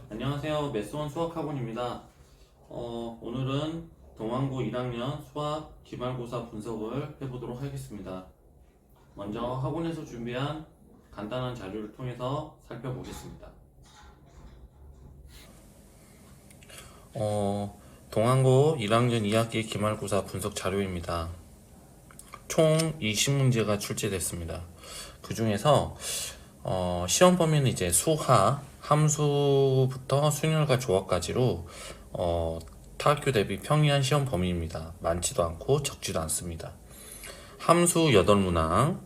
안녕하세요. 메스원 수학학원입니다. 오늘은 동안고 1학년 수학 기말고사 분석을 해보도록 하겠습니다. 먼저 학원에서 준비한 간단한 자료를 통해서 살펴보겠습니다. 동안고 1학년 2학기 기말고사 분석 자료입니다. 총 20문제가 출제됐습니다. 그 중에서 시험 범위는 이제 수하, 함수부터 순열과 조합까지로 타학교 대비 평이한 시험 범위입니다. 많지도 않고 적지도 않습니다. 함수 8문항,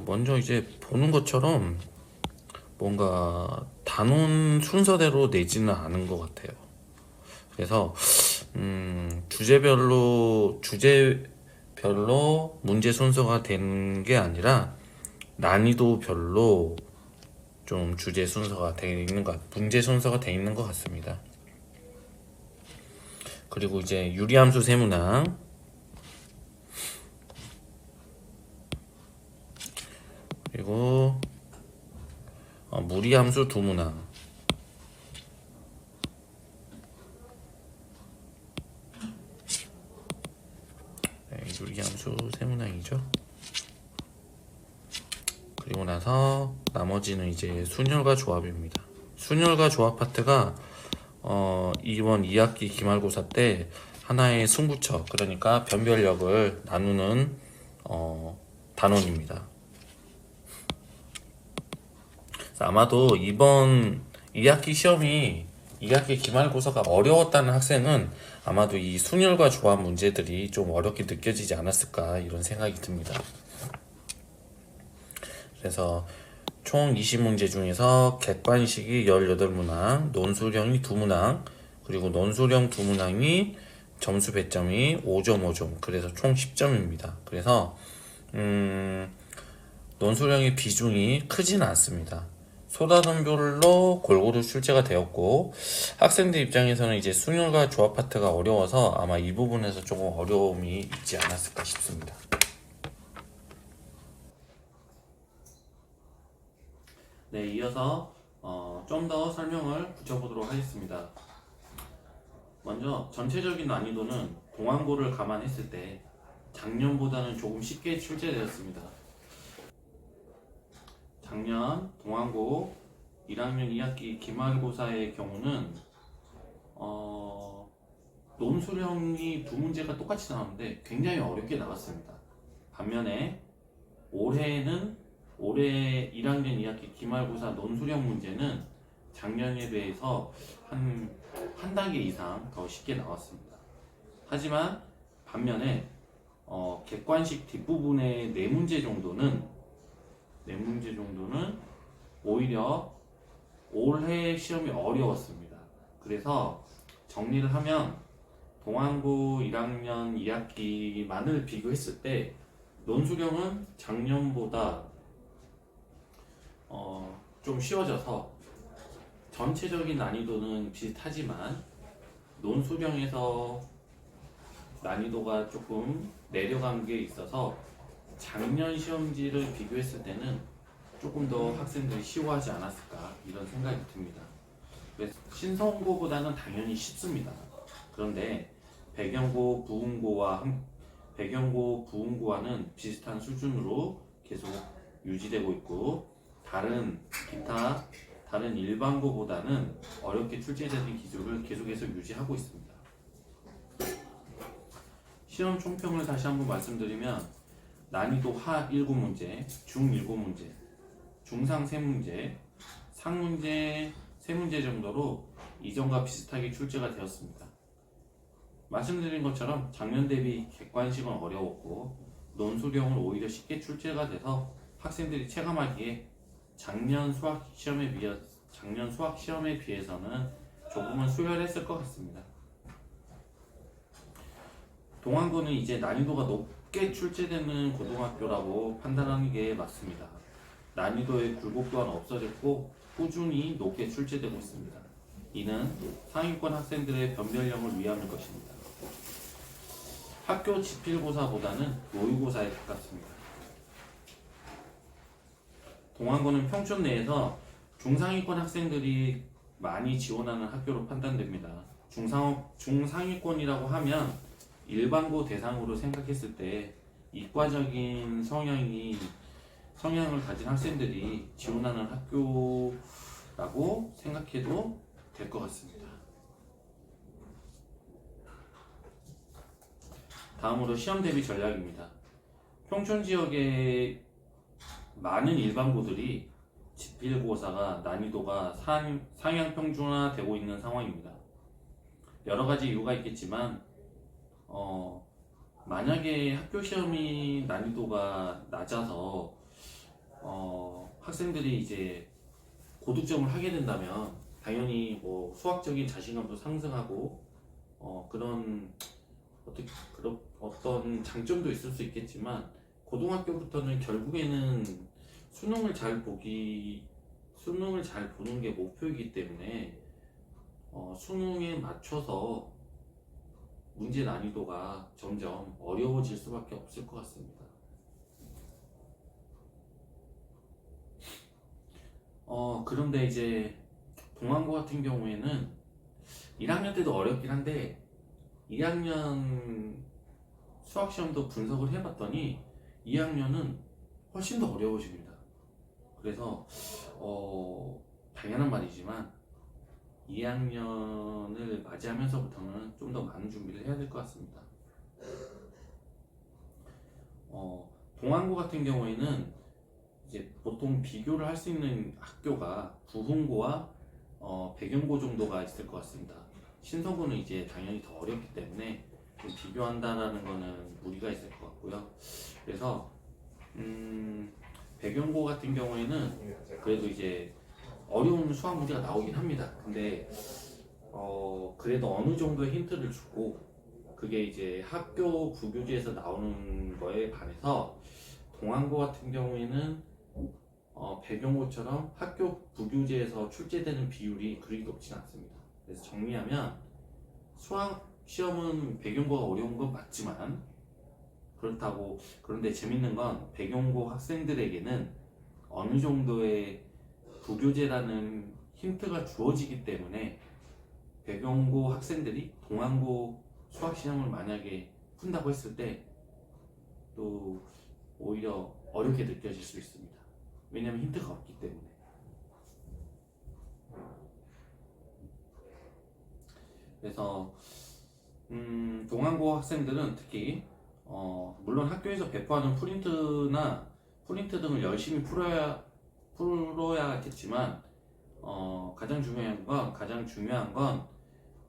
먼저 이제 보는 것처럼 뭔가 단원 순서대로 내지는 않은 것 같아요. 그래서 주제별로 문제 순서가 된 게 아니라 난이도별로 좀 문제 순서가 돼 있는 것 같습니다. 그리고 이제 유리함수 세문항, 그리고 무리함수 2문항, 유리함수 세문항이죠. 그리고 나서 나머지는 이제 순열과 조합입니다. 순열과 조합 파트가 이번 2학기 기말고사 때 하나의 승부처, 그러니까 변별력을 나누는 단원입니다. 아마도 이번 2학기 기말고사가 어려웠다는 학생은 아마도 이 순열과 조합 문제들이 좀 어렵게 느껴지지 않았을까 이런 생각이 듭니다. 그래서 총 20문제 중에서 객관식이 18문항, 논술형이 2문항, 그리고 논술형 2문항이 점수 배점이 5점 5점, 그래서 총 10점입니다. 그래서 논술형의 비중이 크진 않습니다. 소다선별로 골고루 출제가 되었고, 학생들 입장에서는 이제 순열과 조합 파트가 어려워서 아마 이 부분에서 조금 어려움이 있지 않았을까 싶습니다. 네, 이어서 좀 더 설명을 붙여보도록 하겠습니다. 먼저 전체적인 난이도는 동안고를 감안했을 때 작년보다는 조금 쉽게 출제되었습니다. 작년 동안고 1학년 2학기 기말고사의 경우는 논술형이 2문제가 똑같이 나왔는데 굉장히 어렵게 나왔습니다. 반면에 올해 1학년 2학기 기말고사 논술형 문제는 작년에 비해서 한 단계 이상 더 쉽게 나왔습니다. 하지만 반면에 객관식 뒷부분의 4문제 정도는 오히려 올해 시험이 어려웠습니다. 그래서 정리를 하면 동안고 1학년 2학기만을 비교했을 때 논술형은 작년보다 좀 쉬워져서 전체적인 난이도는 비슷하지만 논술형에서 난이도가 조금 내려간 게 있어서 작년 시험지를 비교했을 때는 조금 더 학생들이 쉬워하지 않았을까 이런 생각이 듭니다. 신성고보다는 당연히 쉽습니다. 그런데 배경고, 부운고와는 비슷한 수준으로 계속 유지되고 있고, 다른 일반고보다는 어렵게 출제되는 기술을 계속해서 유지하고 있습니다. 시험 총평을 다시 한번 말씀드리면 난이도 하 7문제, 중 7문제, 중상 3문제, 상문제 3문제 정도로 이전과 비슷하게 출제가 되었습니다. 말씀드린 것처럼 작년 대비 객관식은 어려웠고 논술형은 오히려 쉽게 출제가 돼서 학생들이 체감하기에 작년 수학 시험에 비해서는 조금은 수월했을 것 같습니다. 동안고는 이제 난이도가 높게 출제되는 고등학교라고 판단하는 게 맞습니다. 난이도의 굴곡 또한 없어졌고 꾸준히 높게 출제되고 있습니다. 이는 상위권 학생들의 변별력을 위함일 것입니다. 학교 지필고사보다는 모의고사에 가깝습니다. 동안고는 평촌 내에서 중상위권 학생들이 많이 지원하는 학교로 판단됩니다. 중상위권이라고 하면 일반고 대상으로 생각했을 때 이과적인 성향을 가진 학생들이 지원하는 학교라고 생각해도 될 것 같습니다. 다음으로 시험 대비 전략입니다. 평촌 지역의 많은 일반고들이 지필고사가 난이도가 상향 평준화되고 있는 상황입니다. 여러 가지 이유가 있겠지만 만약에 학교 시험이 난이도가 낮아서 학생들이 이제 고득점을 하게 된다면 당연히 뭐 수학적인 자신감도 상승하고 그런 어떤 장점도 있을 수 있겠지만 고등학교부터는 결국에는 수능을 잘 보는 게 목표이기 때문에 수능에 맞춰서 문제 난이도가 점점 어려워질 수밖에 없을 것 같습니다. 그런데 이제 동안고 같은 경우에는 1학년 때도 어렵긴 한데 2학년 수학시험도 분석을 해봤더니 2학년은 훨씬 더 어려워집니다. 그래서 당연한 말이지만 2학년을 맞이하면서부터는 좀 더 많은 준비를 해야 될 것 같습니다. 동안고 같은 경우에는 이제 보통 비교를 할 수 있는 학교가 부흥고와 백연고 정도가 있을 것 같습니다. 신서고는 이제 당연히 더 어렵기 때문에 좀 비교한다라는 거는 무리가 있을 것 같고요. 그래서 백연고 같은 경우에는 그래도 이제 어려운 수학 문제가 나오긴 합니다. 근데 그래도 어느 정도의 힌트를 주고 그게 이제 학교 부교재에서 나오는 거에 반해서 동안고 같은 경우에는 백연고처럼 학교 부교재에서 출제되는 비율이 그리 높진 않습니다. 그래서 정리하면 수학 시험은 백연고가 어려운 건 맞지만 그런데 재밌는 건 백연고 학생들에게는 어느 정도의 부교재라는 힌트가 주어지기 때문에 백연고 학생들이 동안고 수학 시험을 만약에 푼다고 했을 때 또 오히려 어렵게 느껴질 수 있습니다. 왜냐하면 힌트가 없기 때문에. 그래서 동안고 학생들은 특히 물론 학교에서 배포하는 프린트 등을 열심히 풀어야겠지만 가장 중요한 건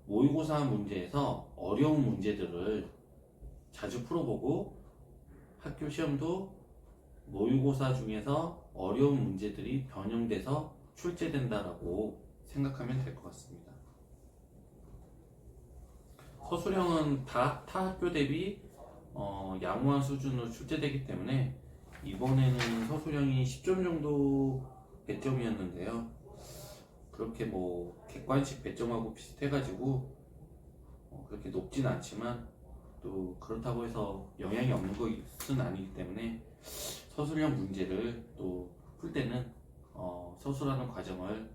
모의고사 문제에서 어려운 문제들을 자주 풀어보고 학교 시험도 모의고사 중에서 어려운 문제들이 변형돼서 출제된다라고 생각하면 될 것 같습니다. 서술형은 타 학교 대비 양호한 수준으로 출제되기 때문에 이번에는 서술형이 10점 정도 배점이었는데요. 그렇게 뭐 객관식 배점하고 비슷해가지고 그렇게 높진 않지만 또 그렇다고 해서 영향이 없는 것은 아니기 때문에 서술형 문제를 또 풀 때는 서술하는 과정을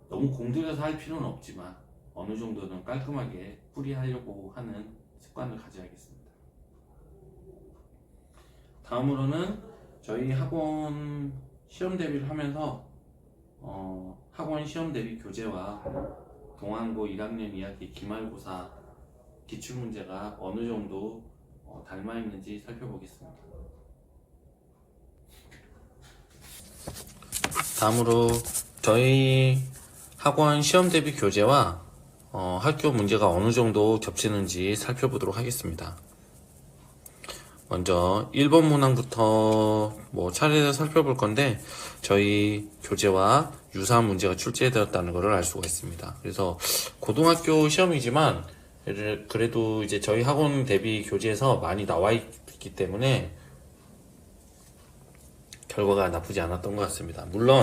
너무 공들여서 할 필요는 없지만 어느 정도는 깔끔하게 풀이하려고 하는 습관을 가져야겠습니다. 다음으로는 저희 학원 시험 대비를 하면서 학원 시험 대비 교재와 동안고 1학년 2학기 기말고사 기출문제가 어느 정도 닮아 있는지 살펴보겠습니다. 다음으로 저희 학원 시험 대비 교재와 학교 문제가 어느 정도 겹치는지 살펴보도록 하겠습니다. 먼저 1번 문항부터 차례대로 살펴볼 건데 저희 교재와 유사한 문제가 출제되었다는 것을 알 수가 있습니다. 그래서 고등학교 시험이지만 그래도 이제 저희 학원 대비 교재에서 많이 나와 있기 때문에 결과가 나쁘지 않았던 것 같습니다. 물론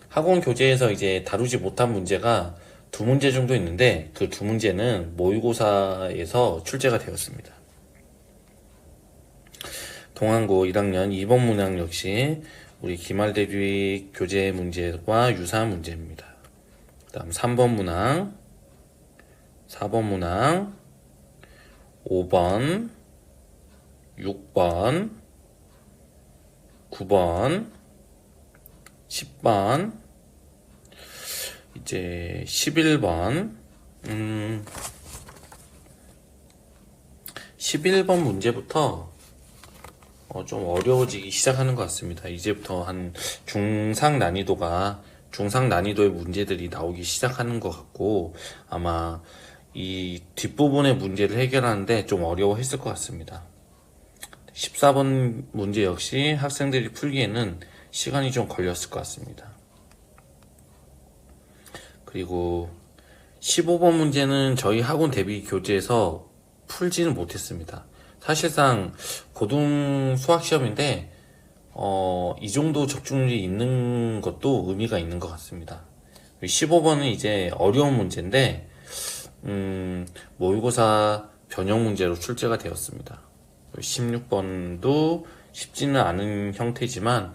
학원 교재에서 이제 다루지 못한 문제가 두 문제 정도 있는데 그 두 문제는 모의고사에서 출제가 되었습니다. 동안고 1학년 2번 문항 역시 우리 기말대비 교재 문제와 유사한 문제입니다. 그 다음 3번 문항, 4번 문항, 5번, 6번, 9번, 10번, 이제 11번, 11번 문제부터 좀 어려워지기 시작하는 것 같습니다. 이제부터 한 중상 난이도의 문제들이 나오기 시작하는 것 같고, 아마 이 뒷부분의 문제를 해결하는데 좀 어려워했을 것 같습니다. 14번 문제 역시 학생들이 풀기에는 시간이 좀 걸렸을 것 같습니다. 그리고 15번 문제는 저희 학원 대비 교재에서 풀지는 못했습니다. 사실상 고등 수학 시험인데 이 정도 적중률이 있는 것도 의미가 있는 것 같습니다. 15번은 이제 어려운 문제인데 모의고사 변형 문제로 출제가 되었습니다. 16번도 쉽지는 않은 형태지만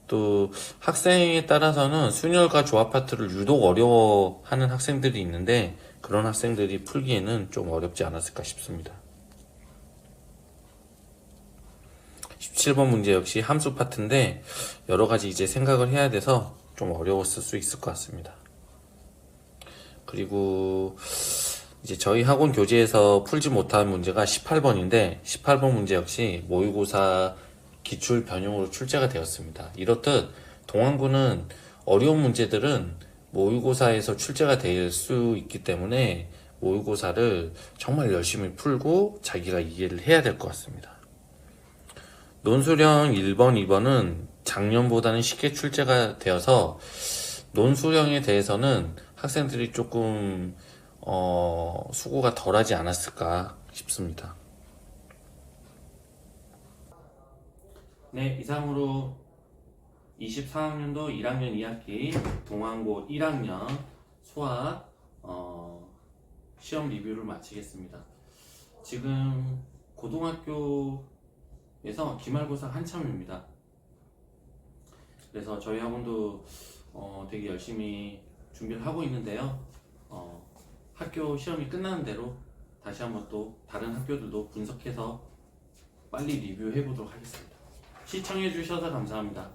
또 학생에 따라서는 순열과 조합 파트를 유독 어려워하는 학생들이 있는데 그런 학생들이 풀기에는 좀 어렵지 않았을까 싶습니다. 17번 문제 역시 함수 파트인데 여러가지 이제 생각을 해야 돼서 좀 어려웠을 수 있을 것 같습니다. 그리고 이제 저희 학원 교재에서 풀지 못한 문제가 18번인데 18번 문제 역시 모의고사 기출 변형으로 출제가 되었습니다. 이렇듯 동안고는 어려운 문제들은 모의고사에서 출제가 될 수 있기 때문에 모의고사를 정말 열심히 풀고 자기가 이해를 해야 될 것 같습니다. 논술형 1번, 2번은 작년보다는 쉽게 출제가 되어서 논술형에 대해서는 학생들이 조금 수고가 덜하지 않았을까 싶습니다. 네, 이상으로 24학년도 1학년 2학기 동안고 1학년 수학 시험 리뷰를 마치겠습니다. 지금 고등학교에서 기말고사 한참입니다. 그래서 저희 학원도 되게 열심히 준비를 하고 있는데요. 학교 시험이 끝나는 대로 다시 한번 또 다른 학교들도 분석해서 빨리 리뷰해 보도록 하겠습니다. 시청해 주셔서 감사합니다.